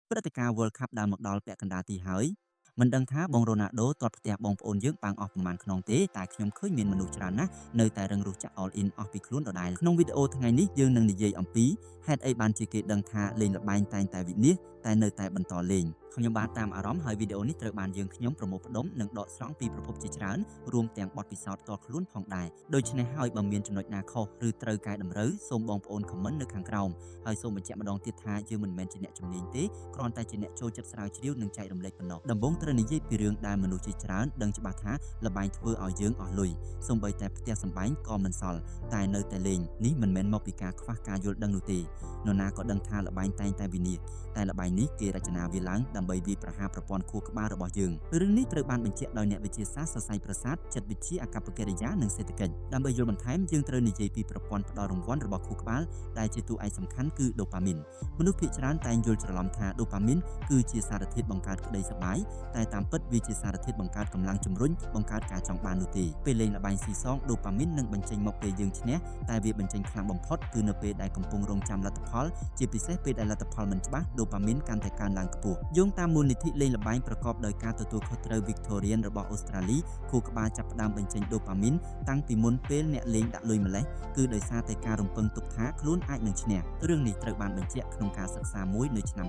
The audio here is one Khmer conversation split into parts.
ព្រឹត្តិការណ៍ World Cup ដែលមកដល់ពាក់កណ្ដាលទីហើយមិនដឹងថាបងរ៉ូណាល់ដូទាត់ផ្ទះបងប្អូនយើងប៉ាំងអស់ប្រមាណខ្នងទេតែខ្ញុំឃើញមានមនុស្សច្រើនណាស់នៅតែរឹងរូសចាក់ all in អស់ពីខ្លួនដដែលក្នុងវីដេអូថ្ងៃនេះយើងនឹងនិយាយអំពីហេតុអីបានជាគេដឹងថាលេងល្បែងតែងតែវិនាសតែនៅតែបន្តលេងខ្ញុំបានតាមអារម្មណ៍ហើយវីដេអូនេះត្រូវបានយើងខ្ញុំប្រមូលផ្ដុំនិងដកស្រង់ពីប្រភពជាច្រើនរួមទាំងបទពិសោធន៍ផ្ទាល់ខ្លួនផងដែរដូច្នេះហើយបើមានចំណុចណាខុសឬត្រូវកែតម្រូវសូមបងប្អូនខមមិននៅខាងក្រោមហើយសូមបញ្ជាក់ម្ដងទៀតថាយើងមិនមែនជាអ្នកជំនាញទេគ្រាន់តែជាអ្នកចូលចិត្តស្រាវជ្រាវនិងចែករំលែកប៉ុណ្ណោះដំបូងត្រូវនិយាយពីរឿងដែលមនុស្សជាច្រើនដឹងច្បាស់ថាល្បែងធ្វើឲ្យយើងអស់លុយសូម្បីតែផ្ទះសម្បែងក៏មិនសល់តែនៅតែលេងនេះមិនមែនមកពីការខ្វះការយល់ដឹងនោះទេនរណាក៏ដឹងថាល្បែងតែងតែវិនាសតែល្បែងនេះគេរចនាវាឡើងដើម្បីវាយប្រហារប្រព័ន្ធខួរក្បាលរបស់យើងរឿងនេះត្រូវបានបញ្ជាក់ដោយអ្នកវិទ្យាសាស្ត្រសរសៃប្រសាទចិត្តវិទ្យាអាកប្បកិរិយានិងសេដ្ឋកិច្ចដើម្បីយល់បន្ថែមយើងត្រូវនិយាយពីប្រព័ន្ធផ្ដល់រង្វាន់របស់ខួរក្បាលដែលជាតួឯកសំខាន់គឺដូប៉ាមីនមនុស្សភាគច្រើនតែងយល់ច្រឡំថាដូប៉ាមីនគឺជាសារធាតុបង្កើតក្តីសប្បាយតែតាមពិតវាជាសារធាតុបង្កើតកម្លាំងជំរុញបង្កើតការចង់បាននោះទេពេលលេងល្បែងស៊ីសងដូប៉ាមីននឹងបញ្ចេញមកពេលយើងឈ្នះតែវាបញ្ចេញខ្លាំងបំផុតគឺនៅពេលដែលកំពុងរងចាំលទ្ធផលជាពិសេសពេលដែលលទ្ធផលមិនច្បាស់ដូប៉ាមីនកាន់តែកើនឡើងខ្ពស់យោងតាមមូលនិធិលេងល្បែងប្រកបដោយការទទួលខុសត្រូវ Victorian របស់អូស្ត្រាលីខួរក្បាលចាប់ផ្ដើមបញ្ចេញដូប៉ាមីនតាំងពីមុនពេលអ្នកលេងដាក់លុយម្លេះគឺដោយសារតែការរំពឹងទុកថាខ្លួនអាចនឹងឈ្នះរឿងនេះត្រូវបានបញ្ជាក់ក្នុងការសិក្សាមួយនៅឆ្នាំ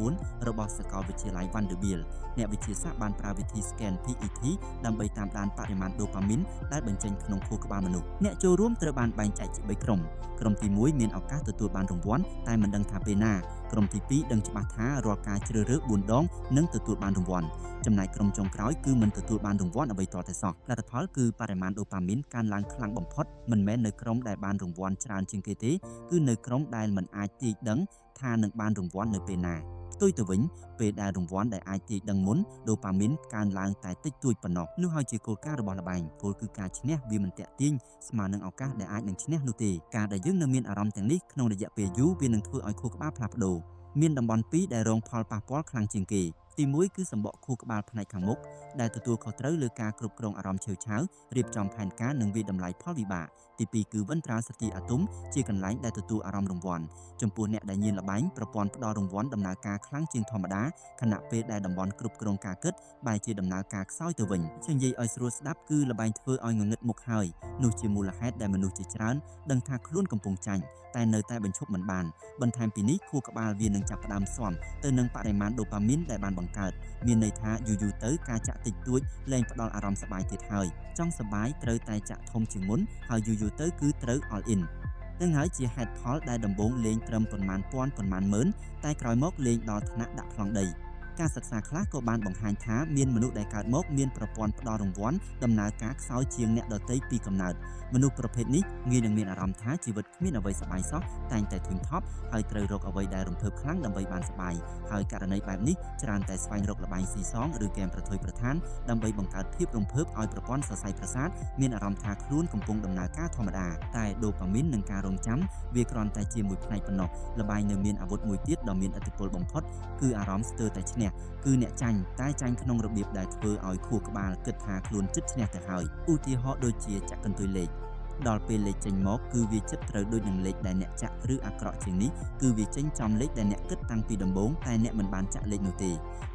2004របស់សាកលវិទ្យាល័យ Vanderbilt អ្នកវិទ្យាសាស្ត្របានប្រើវិធី scan PET ដើម្បីតាមដានបរិមាណដូប៉ាមីនដែលបញ្ចេញក្នុងខួរក្បាលមនុស្សអ្នកចូលរួមត្រូវបានបែងចែកជា3ក្រុមក្រុមទី1មានឱកាសទទួលបានរង្វាន់តែមិនដឹងថាពេលណាក្រុមទី2ដឹងច្បាស់ថារាល់ការជ្រើសរើស4ដងនឹងទទួលបានរង្វាន់ចំណែកក្រុមចុងក្រោយគឺមិនទទួលបានរង្វាន់អ្វីទាល់តែសោះលទ្ធផលគឺបរិមាណដូប៉ាមីនកើនឡើងខ្លាំងបំផុតមិនមែននៅក្រុមដែលបានរង្វាន់ច្រើនជាងគេទេគឺនៅក្រុមដែលមិនអាចទាយដឹងថានឹងបានរង្វាន់នៅពេលណាផ្ទុយទៅវិញពេលដែលរង្វាន់ដែលអាចទាយដឹងមុនដូប៉ាមីនកើនឡើងតែតិចតួចប៉ុណ្ណោះនោះហើយជាគោលការណ៍របស់ល្បែងគោលគឺការឈ្នះវាមិនតាក់ទាញស្មើនឹងឱកាសដែលអាចនឹងឈ្នះនោះទេការដែលយើងនៅមានអារម្មណ៍ទាំងនេះក្នុងរយៈពេលយូរវានឹងធ្វើឲ្យខួរក្បាលផ្លាស់ប្ដូរមានតំបន់2ដែលរងផលប៉ះពាល់ខ្លាំងជាងគេទី1គឺសម្បកខួរក្បាលផ្នែកខាងមុខដែលទទួលខុសត្រូវលើការគ្រប់គ្រងអារម្មណ៍ឆេវឆាវរៀបចំផែនការនិងវិតម្លៃផលវិបាកទី2គឺវិន្ទ្រាសតិអាតុមជាកន្លែងដែលទទួលអារម្មណ៍រង្វាន់ចំពោះអ្នកដែលញៀនល្បែងប្រព័ន្ធផ្ដល់រង្វាន់ដំណើរការខ្លាំងជាងធម្មតាខណៈពេលដែលតំបន់គ្រប់គ្រងការគិតបែរជាដំណើរការខ្សោយទៅវិញជានិយាយឲ្យស្រួលស្ដាប់គឺល្បែងធ្វើឲ្យងងឹតមុខហើយនោះជាមូលហេតុដែលមនុស្សជាច្រើនដឹងថាខ្លួនកំពុងចាញ់តែនៅតែបញ្ឈប់មិនបានបន្ថែមពីនេះខួរក្បាលវានឹងចាប់ផ្ដើមស៊ាំទៅនឹងបរិមាណដូប៉ាមីនដែលបានបង្កើតមានន័យថាយូរៗទៅការចាក់តិចតួចលែងផ្ដល់អារម្មណ៍សប្បាយទៀតហើយចង់សប្បាយត្រូវតែចាក់ធំជាងមុនហើយយូរៗទៅគឺត្រូវ all in នឹងហើយជាហេតុផលដែលដំបូងលេងត្រឹមប៉ុន្មានពាន់ប៉ុន្មានម៉ឺនតែក្រោយមកលេងដល់ថ្នាក់ដាក់ប្លង់ដីការសិក្សាខ្លះក៏បានបង្ហាញថាមានមនុស្សដែលកើតមកមានប្រព័ន្ធផ្ដល់រង្វាន់ដំណើរការខ្សោយជាងអ្នកដទៃពីកំណើតមនុស្សប្រភេទនេះងាយនឹងមានអារម្មណ៍ថាជីវិតគ្មានអ្វីសប្បាយសោះតែងតែធុញថប់ហើយត្រូវរកអ្វីដែលរំភើបខ្លាំងដើម្បីបានសប្បាយហើយករណីបែបនេះច្រើនតែស្វែងរកល្បែងស៊ីសងឬហ្គេមប្រថុយប្រថានដើម្បីបង្កើតភាពរំភើបឲ្យប្រព័ន្ធសរសៃប្រសាទមានអារម្មណ៍ថាខ្លួនកំពុងដំណើរការធម្មតាតែដូប៉ាមីននិងការរងចាំវាគ្រាន់តែជាមួយផ្នែកប៉ុណ្ណោះល្បែងនៅមានអាវុធមួយទៀតដ៏មានឥទ្ធិពលបំផុតគឺអារម្មណ៍ស្ទើរតែឈ្នះគឺអ្នកចាញ់តែចាញ់ក្នុងរបៀបដែលធ្វើឲ្យខួរក្បាលគិតថាខ្លួនជិតឈ្នះទៅហើយឧទាហរណ៍ដូចជាចាក់កន្ទុយលេខដល់ពេលលេខចេញមកគឺវាចិត្តត្រូវដូចនឹងលេខដែលអ្នកចាក់ឬអាក្រក់ជាងនេះគឺវាចេញចំលេខដែលអ្នកគិតតាំងពីដំបូងតែអ្នកមិនបានចាក់លេខនោះទ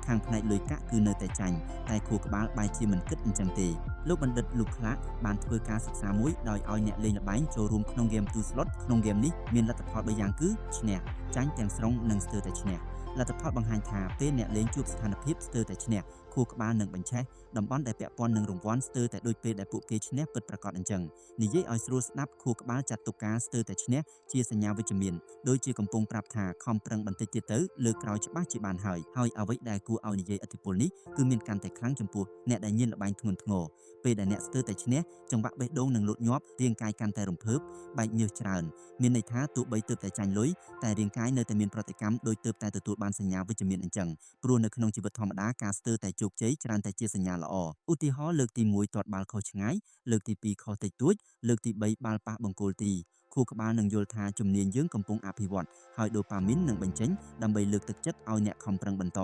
េខាងផ្នែកលុយកាក់គឺនៅតែចាញ់តែខួរក្បាលបែរជាមិនគិតអញ្ចឹងទេលោកបណ្ឌិតលូក្លាកបានធ្វើការសិក្សាមួយដោយឲ្យអ្នកលេងល្បែងចូលរួមក្នុងហ្គេម2 slot ក្នុងហ្គេមនេះមានលទ្ធផល3យ៉ាងគឺឈ្នះចាញ់ទាំងស្រុងនិងស្ទើរតែឈ្នះលទ្ធផលបង្ហាញថាពេលអ្នកលេងជួបស្ថានភាពស្ទើរតែឈ្នះខួរក្បាលនឹងបញ្ឆេះតំបន់ដែលពាក់ព័ន្ធនឹងរង្វាន់ស្ទើរតែដូចពេលដែលពួកគេឈ្នះពិតប្រាកដអញ្ចឹងនិយាយឲ្យស្រួលស្ដាប់ខួរក្បាលចាត់ទុកការស្ទើរតែឈ្នះជាសញ្ញាវិជ្ជមានដូចជាកំពុងប្រាប់ថាខំប្រឹងបន្តិចទៀតទៅលើកក្រោយច្បាស់ជាបានហើយអ្វីដែលគួរឲ្យនិយាយឥទ្ធិពលនេះគឺមានកាន់តែខ្លាំងចំពោះអ្នកដែលញៀនល្បែងធ្ងន់ធ្ងរពេលដែលអ្នកស្ទើរតែឈ្នះចង្វាក់បេះដូងនឹងលូតញាប់រាងកាយកាន់តែរំភើបបែកញើសច្រើនមានន័យថាទោះបីទើបតែចាញ់លុយតែរាងកាយនៅតែមានប្រតិកម្មដូចទើបតែទទួលបានសញ្ញាវិជ្ជមានអញ្ចឹងព្រោះនៅក្នុងជីវិតធម្មតាការស្ទើរតែជោគជ័យច្រើនតែជាសញ្ញាល្អឧទាហរណ៍លើកទី1ទាត់បាល់ខុសឆ្ងាយលើកទី2ខុសតិចតួចលើកទី3បាល់ប៉ះបង្គោលទីខួរក្បាលនឹងយល់ថាជំនាញយើងកំពុងអភិវឌ្ឍហើយដូប៉ាមីននឹងបញ្ចេញដើម្បីលើកទឹកចិត្តឲ្យអ្នកខំប្រឹងបន្ត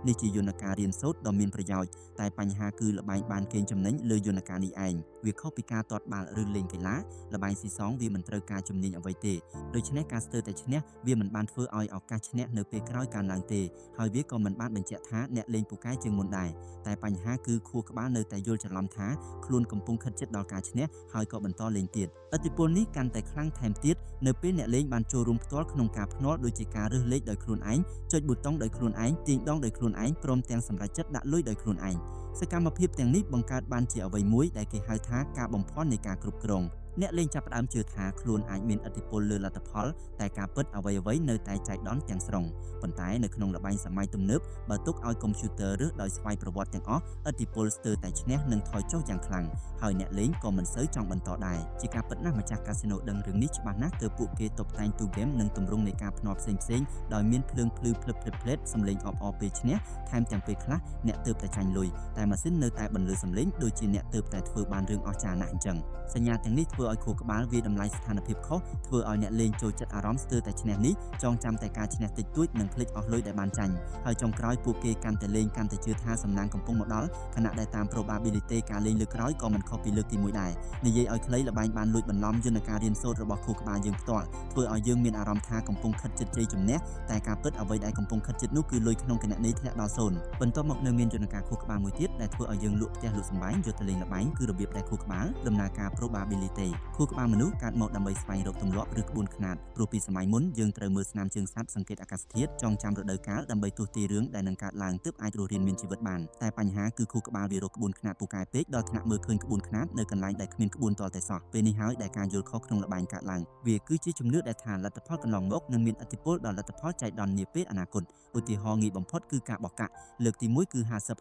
នេះជាយន្តការរៀនសូត្រដ៏មានប្រយោជន៍តែបញ្ហាគឺល្បែងបានកេងចំណេញលើយន្តការនេះឯង វាខុសពីការទាត់បាល់ឬលេងកីឡាល្បែងស៊ីសងវាមិនត្រូវការជំនាញអ្វីទេដូច្នេះការស្ទើរតែឈ្នះវាមិនបានធ្វើឲ្យឱកាសឈ្នះនៅពេលក្រោយកើនឡើងទេហើយវាក៏មិនបានបញ្ជាក់ថាអ្នកលេងពូកែជាងមុនដែរតែបញ្ហាគឺខួរក្បាលនៅតែយល់ច្រឡំថាខ្លួនកំពុងខិតជិតដល់ការឈ្នះហើយក៏បន្តលេងទៀតឥទ្ធិពលនេះកាន់តែខ្លាំងថែមទៀតនៅពេលអ្នកលេងបានចូលរួមផ្ទាល់ក្នុងការភ្នាល់ដូចជាការរើសលេខដោយខ្លួនឯងចុចប៊ូតុងដោយខ្លួនឯងទាញដងដោយខ្លួនឯងព្រមទាំងសម្រេចចិត្តដាក់លុយដោយខ្លួនឯងសកម្មភាពទាំងនេះបង្កើតបានជាអ្វីមួយដែលគេហៅថាការបំភាន់នៃការគ្រប់គ្រងអ្នកលេងចាប់ផ្ដើមជឿថាខ្លួនអាចមានឥទ្ធិពលលើលទ្ធផលតែការពិតអ្វីៗនៅតែចៃដន្យទាំងស្រុងប៉ុន្តែនៅក្នុងល្បែងសម័យទំនើបបើទុកឲ្យកុំព្យូទ័ររើសដោយស្វ័យប្រវត្តិទាំងអស់ឥទ្ធិពលស្ទើរតែឈ្នះនិងថយចុះយ៉ាងខ្លាំងហើយអ្នកលេងក៏មិនសូវចង់បន្តដែរជាការពិតណាស់ម្ចាស់កាស៊ីណូដឹងរឿងនេះច្បាស់ណាស់ទើបពួកគេតុបតែងទូហ្គេមនិងទម្រង់នៃការភ្នាល់ផ្សេងៗដោយមានភ្លើងភ្លឺភ្លឹបភ្លែតសម្លេងអបអរពេលឈ្នះថែមទាំងពេលខ្លះអ្នកទើបតែចាញ់លុយតែម៉ាស៊ីននៅតែបន្លឺសម្លេងដូចជាអ្នកទើបតែធ្វើបានរឿងអស្ចារ្យណាស់អញ្ចឹងសញ្ញាទាំងនេះធ្វើឲ្យខួរក្បាលវាតម្លៃស្ថានភាពខុសធ្វើឲ្យអ្នកលេងចូលចិត្តអារម្មណ៍ស្ទើរតែឈ្នះនេះចងចាំតែការឈ្នះតិចតួចនិងភ្លេចអស់លុយដែលបានចាញ់ហើយចុងក្រោយពួកគេកាន់តែលេងកាន់តែជឿថាសំណាងកំពុងមកដល់ខណៈដែលតាម probability ការលេងលើកក្រោយក៏មិនខុសពីលើកទី1ដែរនិយាយឲ្យខ្លីល្បែងបានលួចបន្លំយន្តការរៀនសូត្ររបស់ខួរក្បាលយើងផ្ទាល់ធ្វើឲ្យយើងមានអារម្មណ៍ថាកំពុងខិតជិតជ័យជំនះតែការពិតអ្វីដែលកំពុងខិតជិតនោះគឺលុយក្នុងគណនីធ្លាក់ដល់0បន្ទាប់មកនៅមានយន្តការខួរក្បាលមួយទៀតដែលធ្វើឲ្យយើងលក់ផ្ទះលក់សម្បែងយកទៅលេងល្បែងគឺរបៀបដែលខួរក្បាលដំណើរការ probability ខួរក្បាលមនុស្សកើតមកដើម្បីស្វែងរកទម្លាប់ឬក្បួនខ្នាតព្រោះពីសម័យមុនយើងត្រូវមើលស្នាមជើងសត្វសង្កេតអាកាសធាតុចងចាំរដូវកាលដើម្បីទស្សន៍ទាយរឿងដែលនឹងកើតឡើងទើបអាចរស់រានមានជីវិតបានតែបញ្ហាគឺខួរក្បាលវារកក្បួនខ្នាតពូកែពេកដល់ថ្នាក់មើលឃើញក្បួនខ្នាតនៅកន្លែងដែលគ្មានក្បួនទាល់តែសោះពេលនេះហើយដែលការយល់ខុសក្នុងល្បែងកើតឡើងវាគឺជាជំនឿដែលថាលទ្ធផលកន្លងមកនឹងមានឥទ្ធិពលដល់លទ្ធផលចៃដន្យនាពេលអនាគតឧទាហរណ៍ងាយបំផុតគឺការបោះកាក់លើកទី1គឺ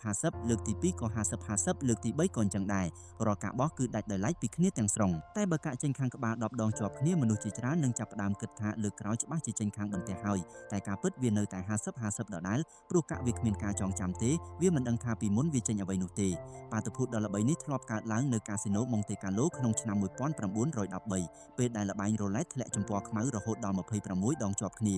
50-50លើកទី2ក៏50-50លើកទី3ក៏អញ្ចឹងដែររាល់ការបោះគឺដាច់ដោយឡែកពីគ្នាទាំងស្រុងតែបើកាក់ចេញខាងក្បាល10ដងជាប់គ្នាមនុស្សជាច្រើននឹងចាប់ផ្ដើមគិតថាលើកក្រោយច្បាស់ជាចេញខាងបន្ទះហើយតែការពិតវានៅតែ50-50ដដែលព្រោះកាក់វាគ្មានការចងចាំទេវាមិនដឹងថាពីមុនវាចេញអ្វីនោះទេបាតុភូតដ៏ល្បីនេះធ្លាប់កើតឡើងនៅកាស៊ីណូម៉ុងតេកាឡូក្នុងឆ្នាំ1913ពេលដែលល្បែងរ៉ូឡេតធ្លាក់ចំពណ៌ខ្មៅរហូតដល់26ដងជាប់គ្នា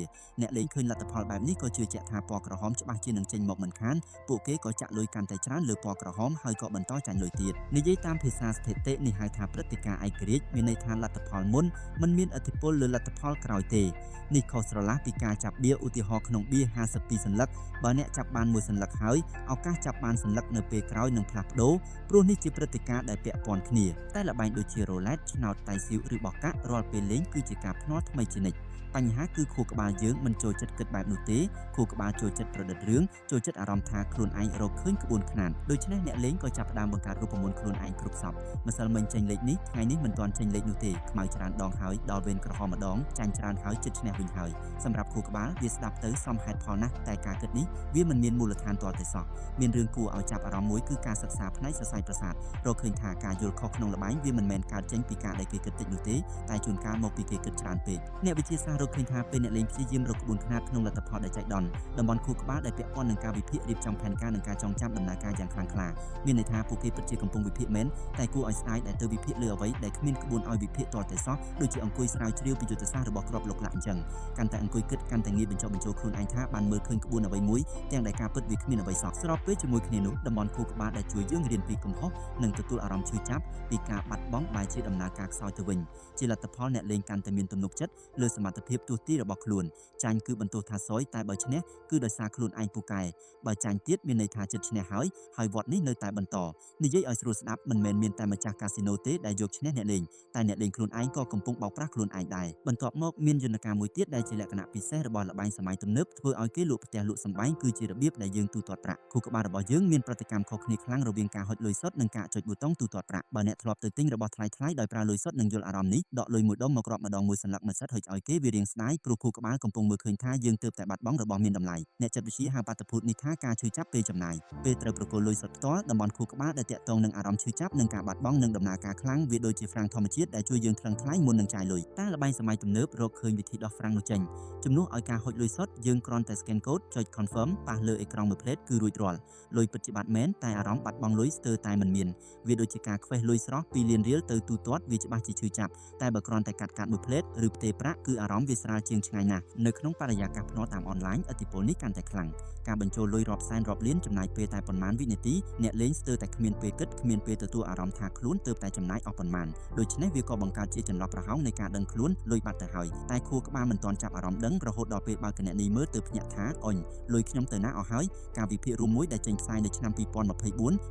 អ្នកលេងឃើញលទ្ធផលបែបនេះក៏ជឿជាក់ថាពណ៌ក្រហមច្បាស់ជានឹងចេញមកមិនខានពួកគេក៏ចាក់លុយកាន់តែច្រើនលើពណ៌ក្រហមហើយក៏បន្តចាញ់លុយទៀតនិយាយតាមភាសាស្ថិតិនេះហៅថាព្រឹត្តិការណ៍ឯករាជ្យមានន័យថាលទ្ធផលមុនមិនមានឥទ្ធិពលលើលទ្ធផលក្រោយទេនេះខុសស្រឡះពីការចាប់បៀឧទាហរណ៍ក្នុងបៀ52សន្លឹកបើអ្នកចាប់បាន1សន្លឹកហើយឱកាសចាប់បានសន្លឹកនៅពេលក្រោយនឹងផ្លាស់ប្ដូរព្រោះនេះជាព្រឹត្តិការណ៍ដែលពាក់ព័ន្ធគ្នាតែល្បែងដូចជារ៉ូឡេតឆ្នោតតៃស៊ីវឬបោះកាក់រាល់ពេលលេងគឺជាការភ្នាល់ថ្មីជានិច្ចបញ្ហាគឺខួរក្បាលយើងមិនចូលចិត្តគិតបែបនោះទេខួរក្បាលចូលចិត្តប្រឌិតរឿងចូលចិត្តអារម្មណ៍ថាខ្លួនឯងរកឃើញក្បួនខ្នាតដូច្នេះអ្នកលេងក៏ចាប់ផ្ដើមបង្កើតរូបមន្តខ្លួនឯងគ្រប់សពម្សិលមិញចេញលេខនេះថ្ងៃនេះមិនទាន់ចេញលេខនោះទេខ្មៅច្រើនដងហើយដល់វេនក្រហមម្ដងចាញ់ច្រើនហើយចិត្តឈ្នះវិញហើយសម្រាប់ខួរក្បាលវាស្ដាប់ទៅសមហេតុផលណាស់តែការគិតនេះវាមិនមានមូលដ្ឋានទាល់តែសោះមានរឿងគួរឲ្យចាប់អារម្មណ៍មួយគឺការសិក្សាផ្នែកសរសៃប្រសាទរកឃើញថាការយល់ខុសក្នុងល្បែងវាមិនមែនកើតចេញពីការដែលគេគិតតិចនោះទេតែជួនកាលមកពីគេគិតច្រើនពេកអ្នកវិទ្យាសាស្ត្ររកឃើញថាពេលអ្នកលេងព្យាយាមរកក្បួនខ្នាតក្នុងលទ្ធផលដែលចៃដន្យតំបន់ខួរក្បាលដែលពាក់ព័ន្ធនឹងការវិភាគរៀបចំផែនការនិងការចងចាំដំណើរការយ៉ាងខ្លាំងក្លាមានន័យថាពួកគេពិតជាកំពុងវិភាគមែនតែគួរឲ្យស្ដាយដែលទៅវិភាគលើអ្វីដែលគ្មានក្បួនឲ្យវិភាគទាល់តែសោះដូចជាអង្គុយស្រាវជ្រាវពីយុទ្ធសាស្ត្ររបស់ក្របលោកឡាក់អញ្ចឹងកាន់តែអង្គុយគិតកាន់តែងាយបញ្ចុះបញ្ចូលខ្លួនឯងថាបានមើលឃើញក្បួនអ្វីមួយទាំងដែលការពិតវាគ្មានអ្វីសោះស្របពេលជាមួយគ្នានោះតំបន់ខួរក្បាលដែលជួយយើងរៀនពីកំហុសនិងទទួលអារម្មណ៍ឈឺចាប់ពីការបាត់បង់បែរជាដំណើរការខ្សោយទៅវិញជាលទ្ធផលអ្នកលេងកាន់តែមានទំនុកចិត្តលើសមត្ថភាពទស្សន៍ទាយរបស់ខ្លួនចាញ់គឺបន្ទោសថាសយតែបើឈ្នះគឺដោយសារខ្លួនឯងពូកែបើចាញ់ទៀតមានន័យថាចិត្តឈ្នះហើយវត្តនេះនៅតែបន្តនិយាយឲ្យស្រួលស្ដាប់មិនមែនមានតែម្ចាស់កាស៊ីណូទេដែលយកឈ្នះអ្នកលេងតែអ្នកលេងខ្លួនឯងក៏កំពុងបោកប្រាស់ខ្លួនឯងដែរបន្ទាប់មកមានយន្តការមួយទៀតដែលជាលក្ខណៈពិសេសរបស់ល្បែងសម័យទំនើបធ្វើឲ្យគេលក់ផ្ទះលក់សម្បែងគឺជារបៀបដែលយើងទូទាត់ប្រាក់ខួរក្បាលរបស់យើងមានប្រតិកម្មខុសគ្នាខ្លាំងរវាងការហុចលុយសុទ្ធនិងការចុចប៊ូតុងទូទាត់ប្រាក់បើអ្នកធ្លាប់ទៅទិញរបស់ថ្លៃៗដោយប្រើលុយសុទ្ធនឹងយល់អារម្មណ៍នេះដកលុយមួយដុំមករាប់ម្ដងមួយសន្លឹកមួយសិតហុចឲ្យគេវារៀងស្ដាយព្រោះខួរក្បាលកំពុងមើលឃើញថាយើងទើបតែបាត់បង់របស់មានតម្លៃអ្នកចិត្តវិទ្យាហៅបាតុភូតនេះថាការឈឺចាប់ពេលចំណាយពេលត្រូវប្រគល់លុយសុទ្ធផ្ទាល់តំបន់ខួរក្បាលដែលតាក់ទងនឹងអារម្មណ៍ឈឺចាប់និងការបាត់បង់និងដំណើរការខ្លាំងវាដូចជាហ្វ្រាំង ងធម្មជាតិដែលជួយយើងថ្លឹងថ្លែងមុននឹងចាយលុយតែល្បែងសម័យទំនើបរកឃើញវិធីដោះហ្វ្រាំងនោះចេញជំនួសឲ្យការហុចលុយសុទ្ធយើងគ្រាន់តែ scan code ចុច confirm ប៉ះលើអេក្រង់មួយផ្លេតគឺរួចរាល់លុយពិតជាបាត់មែនតែអារម្មណ៍បាត់បង់លុយស្ទើរតែមិនមានវាដូចជាការខ្វេះលុយស្រស់2លានរៀលទៅទូទាត់វាច្បាស់ជាឈឺចាប់តែបើគ្រាន់តែកាត់មួយផ្លេតឬផ្ទេរប្រាក់គឺអារម្មណ៍វាស្រាលជាងឆ្ងាយណាស់នៅក្នុងបរិយាកាសភ្នាល់តាមអនឡាញឥទ្ធិពលនេះកាន់តែខ្លាំងការបញ្ចូលលុយរាប់សែនរាប់លានចំណាយពេលតែប៉ុន្មានវិនាទីអ្នកលេងស្ទើរតែគ្មានពេលគិតគ្មានពេលទទួលអារម្មណ៍ថាខ្លួនទើបតែចំណាយអស់ប៉ុន្មានដូច្នេះវាក៏បង្កើតជាចន្លោះប្រហោងនៃការដឹងខ្លួនលុយបាត់ទៅហើយតែខួរក្បាលមិនទាន់ចាប់អារម្មណ៍ដឹងរហូតដល់ពេលបើកគណនីមើលទើបភ្ញាក់ថាអុញលុយខ្ញុំទៅណាអស់ហើយការវិភាគរួមមួយដែលចេញផ្សាយនៅឆ្នាំ2024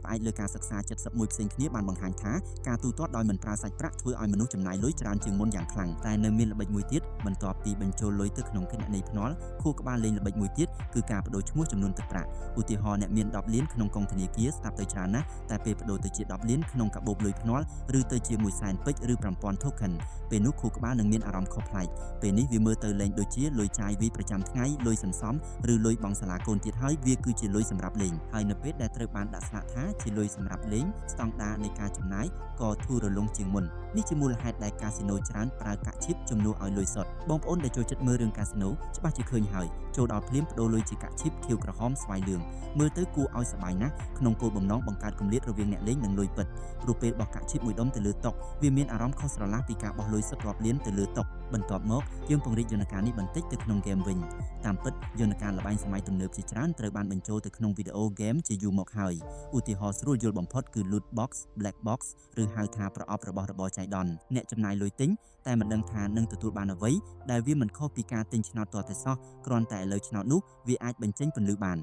ផ្អែកលើការសិក្សា71ផ្សេងគ្នាបានបង្ហាញថាការទូទាត់ដោយមិនប្រើសាច់ប្រាក់ធ្វើឲ្យមនុស្សចំណាយលុយច្រើនជាងមុនយ៉ាងខ្លាំងតែនៅមានល្បិចមួយទៀតបន្ទាប់ពីបញ្ចូលលុយទៅក្នុងគណនីភ្នាល់ខួរក្បាលលេងល្បិចមួយទៀតគឺការបដូរឈ្មោះចំនួនទឹកប្រាក់ឧទាហរណ៍អ្នកមាន10លានក្នុងកុងធនាគារស្ដាប់ទៅច្រើនណាស់តែពេលបដូរទៅជា10លានក្នុងកាបូបលុយភ្នាល់ឬទៅជា100,000ពេជ្រឬ5000 token ពេលនោះខួរក្បាលនឹងមានអារម្មណ៍ខុសប្លែកពេលនេះវាមើលទៅលេងដូចជាលុយចាយវីប្រចាំថ្ងៃលុយសន្សំឬលុយបង់សាលាកូនទៀតហើយវាគឺជាលុយសម្រាប់លេងហើយនៅពេលដែលត្រូវបានដាក់ស្លាកថាជាលុយសម្រាប់លេងស្តង់ដារនៃការចំណាយក៏ធូររលុងជាងមុននេះជាមូលហេតុដែលកាស៊ីណូច្រើនប្រើកាក់ឈីបជំនួសឲ្យលុយសុទ្ធបងប្អូនដែលចូលចិត្តមើលរឿងកាស៊ីណូច្បាស់ជាឃើញហើយចូលដល់ភ្លាមបដូរលុយជាកាក់ឈីបខៀវក្រហមស្វាយលឿងមើលទៅគួរឲ្យសប្បាយណាស់ក្នុងគោលបំណងបង្កើតគម្លាតរវាងអ្នកលេងនិងលុយពិតព្រោះពេលបោះកាក់ឈីបមួយដុំទៅលើតុវាមានអារម្មណ៍ខុសស្រឡះពីការបោះលុយសុទ្ធរាប់លានទៅលើតុបន្ទាប់មកយើងពង្រីកយន្តការនេះបន្តិចទៅក្នុងហ្គេមវិញតាមពិតយន្តការល្បែងសម័យទំនើបជាច្រើនត្រូវបានបញ្ចូលទៅក្នុងវីដេអូហ្គេមជាយូរមកហើយឧទាហរណ៍ស្រួលយល់បំផុតគឺ loot box black box ឬហៅថាប្រអប់របស់របរចៃដន្យអ្នកចំណាយលុយទិញតែមិនដឹងថានឹងទទួលបានអ្វីដែលវាមិនខុសពីការទិញឆ្នោតទាល់តែសោះគ្រាន់តែឥឡូវឆ្នោតនោះវាអាចបញ្ចេញពន្លឺបាន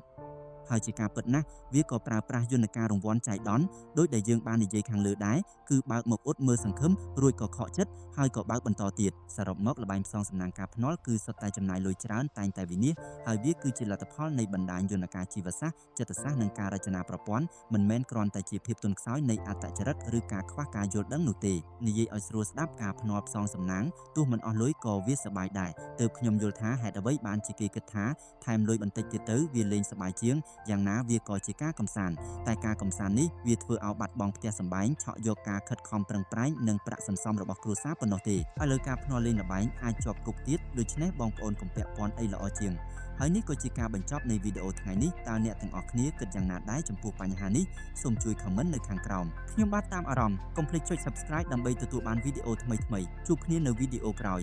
ហើយជាការពិតណាស់វាក៏ប្រើប្រាស់យន្តការរង្វាន់ចៃដន្យដោយដែលយើងបាននិយាយខាងលើដែរគឺបើកមកអ៊ុតមើលសង្ឃឹមរួចក៏ខកចិត្តហើយក៏បើកបន្តទៀតសរុបមកល្បែងផ្សងសំណាងការភ្នាល់គឺសុទ្ធតែចំណាយលុយច្រើនតែងតែវិនិច្ឆ័យហើយវាគឺជាលទ្ធផលនៃបណ្ដាញយន្តការជីវសាស្ត្រចិត្តសាស្ត្រនិងការរចនាប្រព័ន្ធមិនមែនគ្រាន់តែជាភាពទន់ខ្សោយនៃអត្តចរិតឬការខ្វះការយល់ដឹងនោះទេនិយាយឲ្យស្រួលស្ដាប់ការភ្នាល់ផ្សងសំណាងទោះមិនអស់លុយក៏វាសប្បាយដែរទើបខ្ញុំយល់ថាហេតុអ្វីបានជាគេគិតថាថែមលុយបន្តិចទៀតទៅវាលេងសប្បាយជាងយ៉ាងណាវាក៏ជាការកំសាន្តតែការកំសាន្តនេះវាធ្វើឲ្យបាត់បង់ផ្ទះសម្បែងឆក់យកការខិតខំប្រឹងប្រែងនិងប្រាក់សន្សំរបស់គ្រួសារប៉ុណ្ណោះទេឥឡូវការភ្នាល់លេងល្បែងអាចជាប់គុកទៀតដូច្នេះបងប្អូនកុំពាក់ព័ន្ធអីល្អជាងហើយនេះក៏ជាការបញ្ចប់នៃវីដេអូថ្ងៃនេះតើអ្នកទាំងអស់គ្នាគិតយ៉ាងណាដែរចំពោះបញ្ហានេះសូមជួយ comment នៅខាងក្រោមខ្ញុំបាទតាមអារម្មណ៍កុំភ្លេចចុច subscribe ដើម្បីទទួលបានវីដេអូថ្មីៗជួបគ្នានៅវីដេអូក្រោយ